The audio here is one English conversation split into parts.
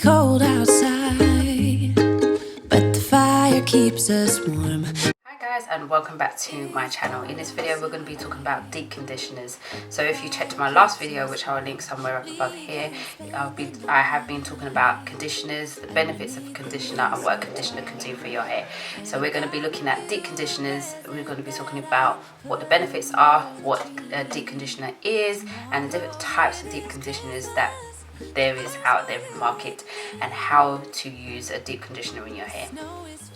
cold outside, but the fire keeps us warm. Hi guys, and welcome back to my channel. In this video we're going to be talking about deep conditioners. So if you checked my last video, which I will link somewhere up above here, I have been talking about conditioners, the benefits of a conditioner, and what a conditioner can do for your hair. So we're going to be looking at deep conditioners. We're going to be talking about what the benefits are, what a deep conditioner is, and the different types of deep conditioners that there is out there in the market, and how to use a deep conditioner in your hair.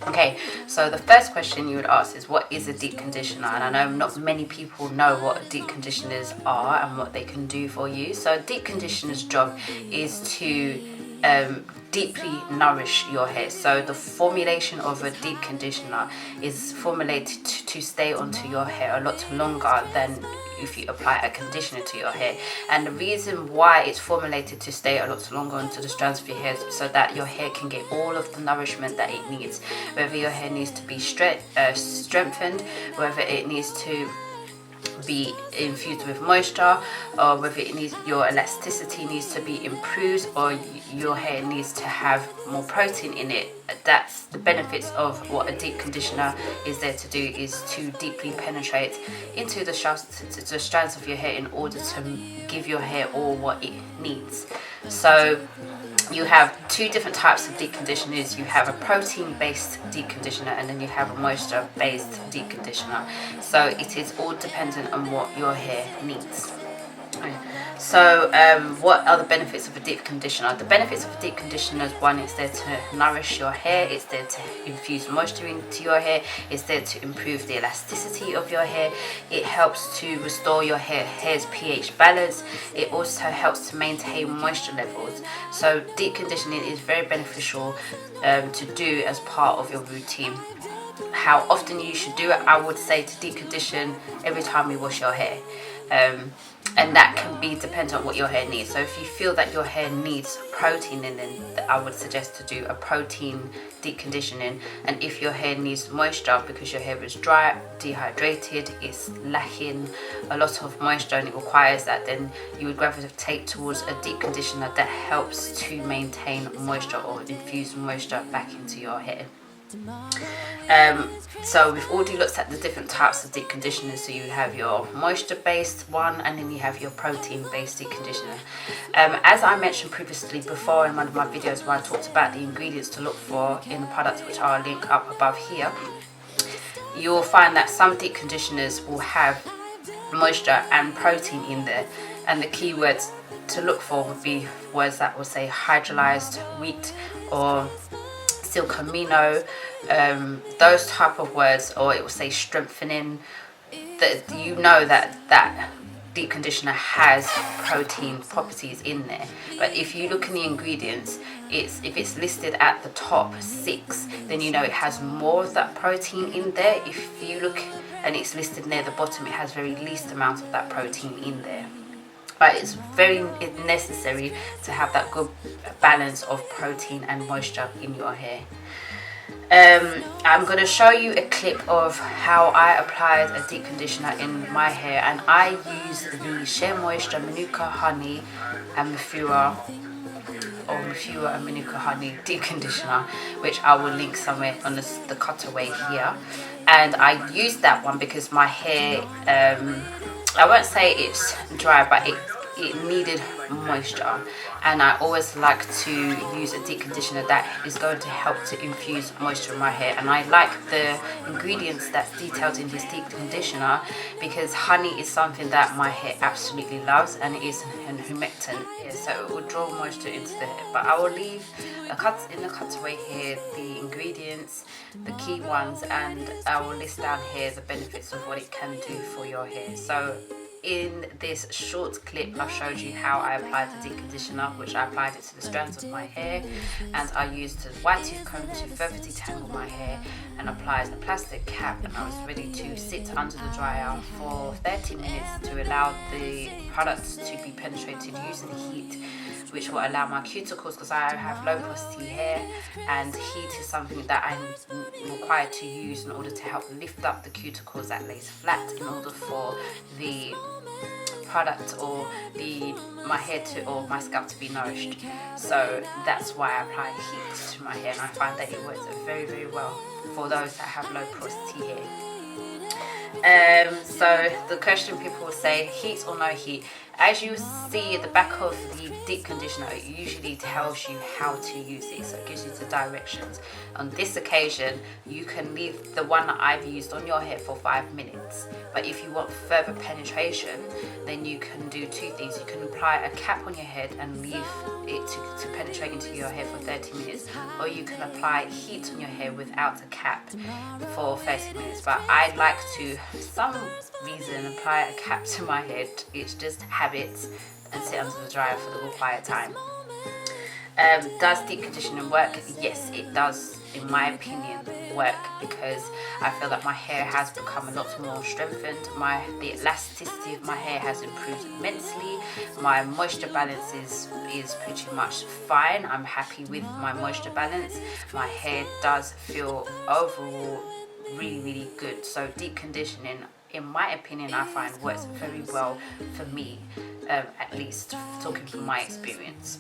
Okay, so the first question you would ask is, what is a deep conditioner? And I know not many people know what deep conditioners are and what they can do for you. So a deep conditioner's job is to deeply nourish your hair. So the formulation of a deep conditioner is formulated to stay onto your hair a lot longer than if you apply a conditioner to your hair. And the reason why it's formulated to stay a lot longer onto the strands of your hair is so that your hair can get all of the nourishment that it needs, whether your hair needs to be strengthened, whether it needs to be infused with moisture, or whether it needs, your elasticity needs to be improved, or your hair needs to have more protein in it. That's the benefits of what a deep conditioner is there to do, is to deeply penetrate into the strands of your hair in order to give your hair all what it needs. So you have two different types of deep conditioners. You have a protein-based deep conditioner, and then you have a moisture-based deep conditioner. So it is all dependent on what your hair needs. So what are the benefits of a deep conditioner? The benefits of a deep conditioner is, one, it's there to nourish your hair, it's there to infuse moisture into your hair, it's there to improve the elasticity of your hair, it helps to restore your hair's pH balance, it also helps to maintain moisture levels. So deep conditioning is very beneficial to do as part of your routine. How often you should do it, I would say to deep condition every time you wash your hair. And that can be dependent on what your hair needs. So if you feel that your hair needs protein, then I would suggest to do a protein deep conditioning. And if your hair needs moisture because your hair is dry, dehydrated, it's lacking a lot of moisture and it requires that, then you would gravitate towards a deep conditioner that helps to maintain moisture or infuse moisture back into your hair. So we've already looked at the different types of deep conditioners. So you have your moisture-based one, and then you have your protein-based deep conditioner. As I mentioned previously before in one of my videos where I talked about the ingredients to look for in the products, which I'll link up above here, you'll find that some deep conditioners will have moisture and protein in there, and the key words to look for would be words that will say hydrolyzed wheat or silk amino, those type of words, or it will say strengthening. That you know that deep conditioner has protein properties in there. But if you look in the ingredients, if it's listed at the top 6, then you know it has more of that protein in there. If you look and it's listed near the bottom, it has very least amount of that protein in there. But it's very necessary to have that good balance of protein and moisture in your hair. I'm going to show you a clip of how I applied a deep conditioner in my hair, and I use the Shea Moisture Manuka Honey and Mafura and Manuka Honey deep conditioner, which I will link somewhere on the cutaway here. And I used that one because my hair, I won't say it's dry, but it needed moisture, and I always like to use a deep conditioner that is going to help to infuse moisture in my hair. And I like the ingredients that's detailed in this deep conditioner because honey is something that my hair absolutely loves, and it is an humectant, so it will draw moisture into the hair. But I will leave in the cutaway here the ingredients, the key ones, and I will list down here the benefits of what it can do for your hair. So in this short clip, I've showed you how I applied the deep conditioner, which I applied it to the strands of my hair, and I used a white tooth comb to further detangle my hair and applied a plastic cap, and I was ready to sit under the dryer for 30 minutes to allow the products to be penetrated using heat, which will allow my cuticles, because I have low porosity hair, and heat is something that I'm required to use in order to help lift up the cuticles that lays flat in order for the product or my hair or my scalp to be nourished. So that's why I apply heat to my hair, and I find that it works very, very well for those that have low porosity hair. So the question people will say, heat or no heat. As you see at the back of the deep conditioner, it usually tells you how to use it, so it gives you the directions. On this occasion, you can leave the one that I've used on your hair for 5 minutes, but if you want further penetration, then you can do two things. You can apply a cap on your head and leave it to penetrate into your hair for 30 minutes, or you can apply heat on your hair without a cap for 30 minutes. But I like to, for some reason, apply a cap to my head. It's just habit, and sit under the dryer for the required time. Does deep conditioning work? Yes, it does, in my opinion, work, because I feel that my hair has become a lot more strengthened. The elasticity of my hair has improved immensely. My moisture balance is pretty much fine. I'm happy with my moisture balance. My hair does feel overall really, really good. So deep conditioning, in my opinion, I find works very well for me, at least talking from my experience.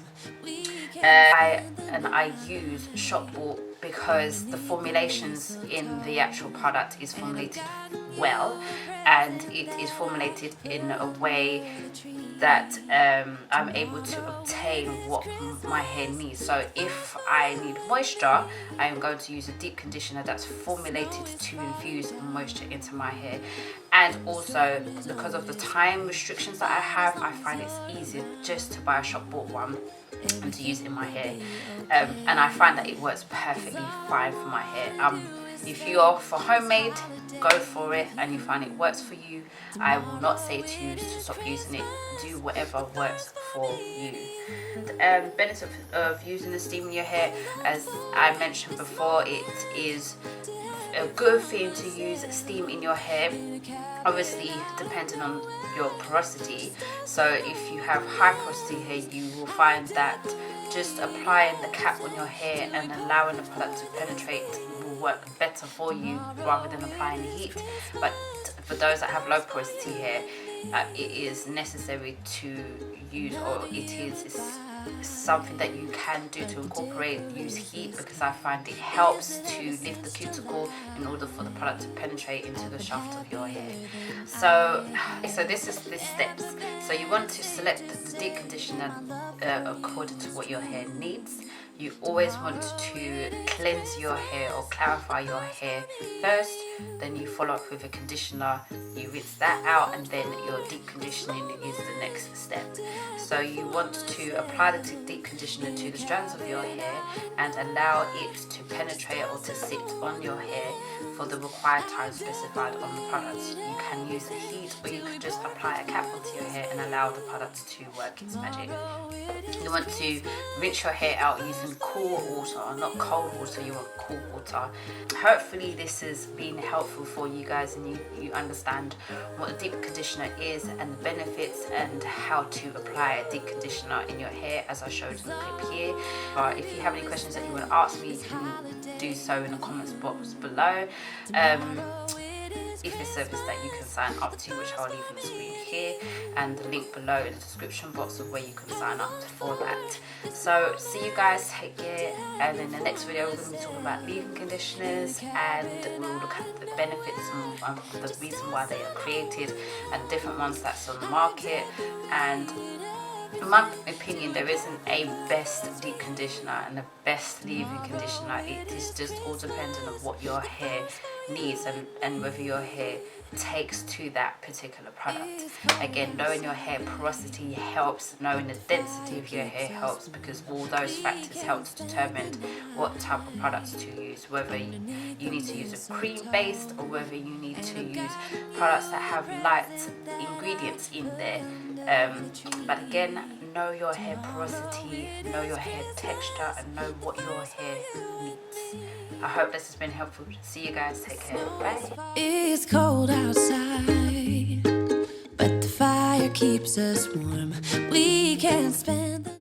I use shop bought because the formulations in the actual product is formulated well, and it is formulated in a way that I'm able to obtain what my hair needs. So if I need moisture, I am going to use a deep conditioner that's formulated to infuse moisture into my hair. And also, because of the time restrictions that I have, I find it's easier just to buy a shop bought one and to use it in my hair. And I find that it works perfectly fine for my hair. If you're for homemade, go for it, and you find it works for you, I will not say to you to stop using it. Do whatever works for you. The benefits of using the steam in your hair, as I mentioned before, it is a good thing to use steam in your hair, obviously depending on your porosity. So if you have high porosity hair, you will find that just applying the cap on your hair and allowing the product to penetrate will work better for you rather than applying the heat. But for those that have low porosity hair, it is necessary to use, or it is something that you can do to incorporate, use heat, because I find it helps to lift the cuticle in order for the product to penetrate into the shaft of your hair. So this is the steps. So you want to select the deep conditioner according to what your hair needs. You always want to cleanse your hair or clarify your hair first, then you follow up with a conditioner, you rinse that out, and then your deep conditioning is the next step. So you want to apply the deep conditioner to the strands of your hair and allow it to penetrate or to sit on your hair for the required time specified on the product. You can use the heat, or you could just apply a cap onto your hair and allow the product to work its magic. You want to rinse your hair out using cool water, not cold water. You want cool water. Hopefully this has been helpful for you guys, and you understand what a deep conditioner is and the benefits and how to apply a deep conditioner in your hair, as I showed in the clip here. If you have any questions that you want to ask me, you can do so in the comments box below. If it's a service that you can sign up to, which I'll leave on the screen here, and the link below in the description box of where you can sign up for that. So see you guys, take care, and in the next video we're going to be talking about leave-in conditioners, and we'll look at the benefits and the reason why they are created, and different ones that's on the market. And in my opinion, there isn't a best deep conditioner and a best leave-in conditioner. It is just all dependent on what your hair needs and whether your hair takes to that particular product. Again, knowing your hair porosity helps, knowing the density of your hair helps, because all those factors help to determine what type of products to use, whether you need to use a cream based or whether you need to use products that have light ingredients in there. But again, know your hair porosity, know your hair texture, and know what your hair needs. I hope this has been helpful. See you guys, take care, bye. It's cold outside, but the fire keeps us warm. We can spend